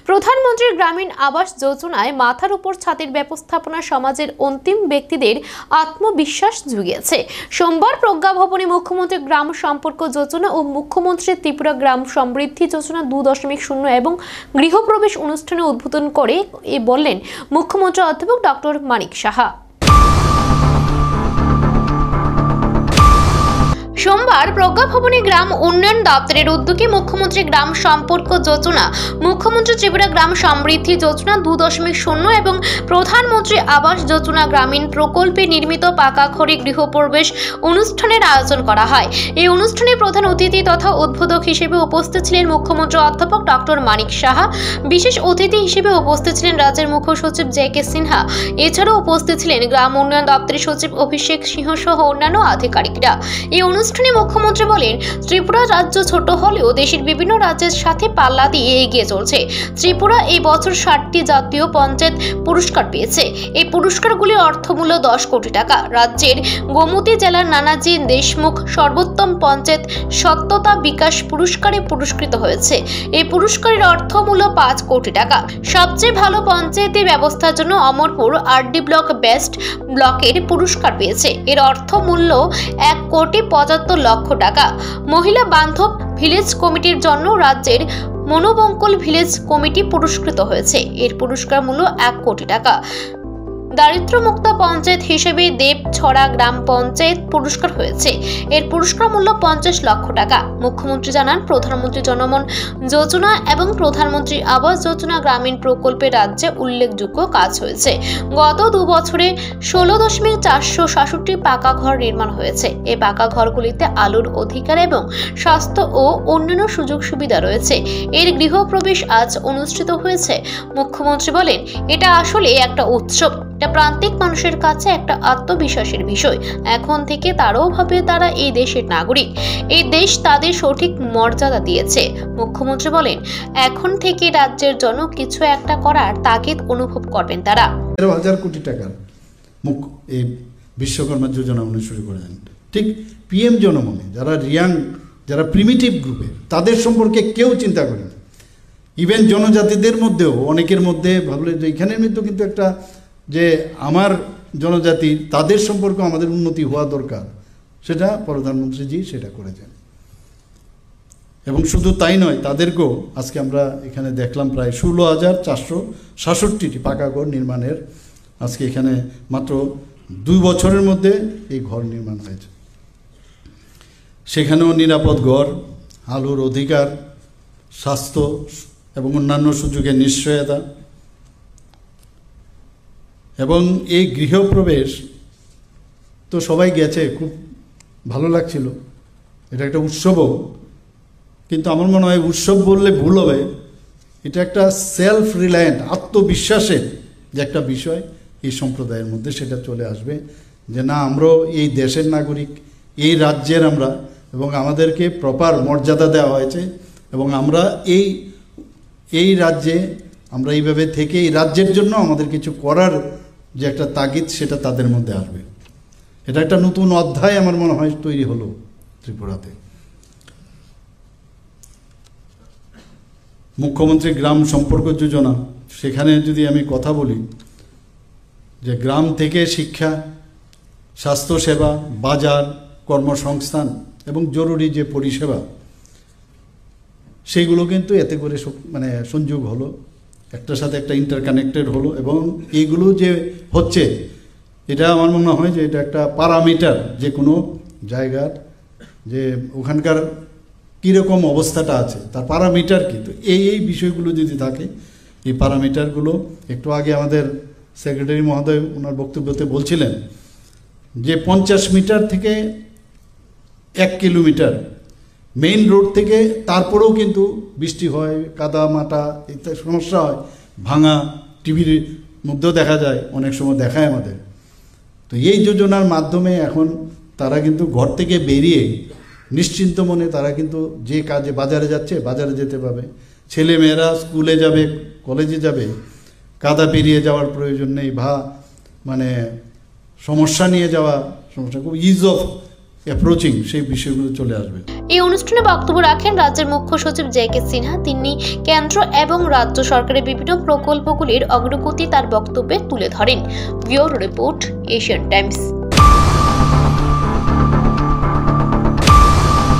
প্রধানমন্ত্রীর গ্রামীণ আবাস যোজনায় মাথার উপর ছাদের ব্যবস্থাপনা সমাজের অন্তিম ব্যক্তিদের আত্মবিশ্বাস জুগিয়েছে। সোমবার প্রজ্ঞা ভবনে মুখ্যমন্ত্রী গ্রাম সম্পর্ক যোজনা ও মুখ্যমন্ত্রী ত্রিপুরা গ্রাম সমৃদ্ধি যোজনা 2.0 এবং গৃহপ্রবেশ অনুষ্ঠানে উদ্বোধন করে বললেন মুখ্যমন্ত্রী অধ্যাপক ডক্টর মানিক সাহা। সোমবার প্রজ্ঞা ভবনে গ্রাম উন্নয়ন দপ্তরের উদ্যোগে মুখ্যমন্ত্রী গ্রাম সম্পর্ক যোজনা, মুখ্যমন্ত্রী ত্রিপুরা গ্রাম সমৃদ্ধি যোজনা 2.0 এবং প্রধানমন্ত্রী আবাস যোজনা গ্রামীণ প্রকল্পে নির্মিত পাকা ঘরে গৃহপ্রবেশ অনুষ্ঠানের আয়োজন করা হয়। এই অনুষ্ঠানে প্রধান অতিথি তথা উদ্বোধক হিসেবে উপস্থিত ছিলেন মুখ্যমন্ত্রী অধ্যাপক ডক্টর মানিক সাহা। বিশেষ অতিথি হিসেবে উপস্থিত ছিলেন রাজ্যের মুখ্য সচিব জে.কে. সিনহা। এছাড়াও উপস্থিত ছিলেন গ্রাম উন্নয়ন দপ্তরের সচিব অভিষেক সিংহ সহ অন্যান্য আধিকারিকরা। এই অনুষ্ঠানে মুখ্যমন্ত্রী বলেন, ত্রিপুরা রাজ্য ছোট হলেও দেশের বিভিন্ন রাজ্যের সাথে পাল্লা দিয়ে এগিয়ে চলছে। ত্রিপুরা এই বছর 60টি জাতীয় পঞ্চায়েত পুরস্কার পেয়েছে। এই পুরস্কারগুলির অর্থমূল্য 10 কোটি টাকা। রাজ্যের গোমতী জেলার নানাজি দেশমুখ সর্বোত্তম পঞ্চায়েত সত্যতা বিকাশ পুরস্কারে পুরস্কৃত হয়েছে। এই পুরস্কারের অর্থমূল্য 5 কোটি টাকা। সবচেয়ে ভালো পঞ্চায়েতি ব্যবস্থার জন্য অমরপুর আরডি ব্লক বেস্ট ব্লকের পুরস্কার পেয়েছে। এর অর্থমূল্য 1,75,00,000 টাকা। মহিলা বান্ধব ভিলেজ কমিটির জন্য রাজ্যের মনোবঙ্কল ভিলেজ কমিটি পুরস্কৃত হয়েছে। এর পুরস্কার মূল্য 1 কোটি টাকা। দারিদ্র্যমুক্ত পঞ্চায়েত হিসেবে দেবছড়া গ্রাম পঞ্চায়েত পুরস্কার হয়েছে। এর পুরস্কার মূল্য 50 লক্ষ টাকা। মুখ্যমন্ত্রী জানান, প্রধানমন্ত্রী জনমন যোজনা এবং প্রধানমন্ত্রী আবাস যোজনা গ্রামীণ প্রকল্পে রাজ্যে উল্লেখযোগ্য কাজ হয়েছে। গত 2 বছরে 16,467 পাকা ঘর নির্মাণ হয়েছে। এই পাকা ঘরগুলিতে আলোর অধিকার এবং স্বাস্থ্য ও অন্যান্য সুযোগ সুবিধা রয়েছে। এর গৃহপ্রবেশ আজ অনুষ্ঠিত হয়েছে। মুখ্যমন্ত্রী বলেন, এটা আসলে একটা উৎসব। এটা প্রান্তিক মানুষের কাছে একটা আত্মবিশ্বাসের বিষয়। এখন থেকে তারাও ভাবে তারা এই দেশের নাগরিক। এই দেশ তাদের সঠিক মর্যাদা দিয়েছে। মুখ্যমন্ত্রী বলেন, এখন থেকে রাজ্যের জন্য কিছু একটা করার তাগিদ অনুভব করবেন তারা। 13,000 কোটি টাকার এই বিশ্বকর্মা যোজনা উনি শুরু করেছেন। ঠিক পিএম জনমনে যারা রিয়াং, যারা প্রিমিটিভ গ্রুপের, তাদের সম্পর্কে কেউ চিন্তা করেন। ইভেন জনজাতিদের মধ্যেও অনেকের মধ্যে ভাবলে যে এখানের মধ্যে কিন্তু একটা যে আমার জনজাতি, তাদের সম্পর্কে আমাদের উন্নতি হওয়া দরকার, সেটা প্রধানমন্ত্রীজি সেটা করেছেন। এবং শুধু তাই নয়, তাদেরকেও আজকে আমরা এখানে দেখলাম প্রায় 16,467টি পাকা ঘর নির্মাণের আজকে এখানে মাত্র 2 বছরের মধ্যে এই ঘর নির্মাণ হয়েছে। সেখানেও নিরাপদ ঘর, আলোর অধিকার, স্বাস্থ্য এবং অন্যান্য সুযোগের নিশ্চয়তা এবং এই গৃহপ্রবেশ তো সবাই গেছে, খুব ভালো লাগছিল। এটা একটা উৎসবও, কিন্তু আমার মনে হয় উৎসব বললে ভুল হবে। এটা একটা সেলফ রিলায়েন্ট, আত্মবিশ্বাসের যে একটা বিষয় এই সম্প্রদায়ের মধ্যে সেটা চলে আসবে যে না, আমরাও এই দেশের নাগরিক, এই রাজ্যের আমরা, এবং আমাদেরকে প্রপার মর্যাদা দেওয়া হয়েছে এবং আমরা এই রাজ্যে আমরা এইভাবে থেকে এই রাজ্যের জন্য আমাদের কিছু করার যে একটা তাগিদ, সেটা তাদের মধ্যে আসবে। এটা একটা নতুন অধ্যায় আমার মনে হয় তৈরি হলো ত্রিপুরাতে। মুখ্যমন্ত্রী গ্রাম সম্পর্ক যোজনা, সেখানে যদি আমি কথা বলি যে গ্রাম থেকে শিক্ষা, স্বাস্থ্যসেবা, বাজার, কর্মসংস্থান এবং জরুরি যে পরিষেবা, সেইগুলো কিন্তু এতে করে মানে সংযোগ হলো, একটার সাথে একটা ইন্টারকানেক্টেড হলো। এবং এইগুলো যে হচ্ছে, এটা আমার মনে হয় যে এটা একটা প্যারামিটার যে কোনো জায়গার, যে ওখানকার কীরকম অবস্থাটা আছে তার প্যারামিটার কি। তো এই বিষয়গুলো যদি থাকে, এই প্যারামিটারগুলো একটু আগে আমাদের সেক্রেটারি মহোদয় ওনার বক্তব্যতে বলছিলেন যে 50 মিটার থেকে 1 কিলোমিটার মেইন রোড থেকে, তারপরেও কিন্তু বৃষ্টি হয়, কাদা মাটা ইত্যাদি সমস্যা হয়, ভাঙা টিভির মধ্যেও দেখা যায়, অনেক সময় দেখায় আমাদের। তো এই যোজনার মাধ্যমে এখন তারা কিন্তু ঘর থেকে বেরিয়ে নিশ্চিন্ত মনে তারা কিন্তু যে কাজে বাজারে যাচ্ছে, বাজারে যেতে পাবে। ছেলে মেয়েরা স্কুলে যাবে, কলেজে যাবে, কাদা পেরিয়ে যাওয়ার প্রয়োজন নেই, মানে সমস্যা নিয়ে যাওয়া, সমস্যা খুব ইজ অফ অ্যাপ্রোচিং সেই বিষয়গুলো চলে আসবে। এই অনুষ্ঠানে বক্তব্য রাখেন রাজ্যের মুখ্য সচিব জে.কে. সিনহা। তিনি কেন্দ্র এবং রাজ্য সরকারের বিভিন্ন প্রকল্পগুলির অগ্রগতি তার বক্তব্যে তুলে ধরেন। Bureau report, Asian Times.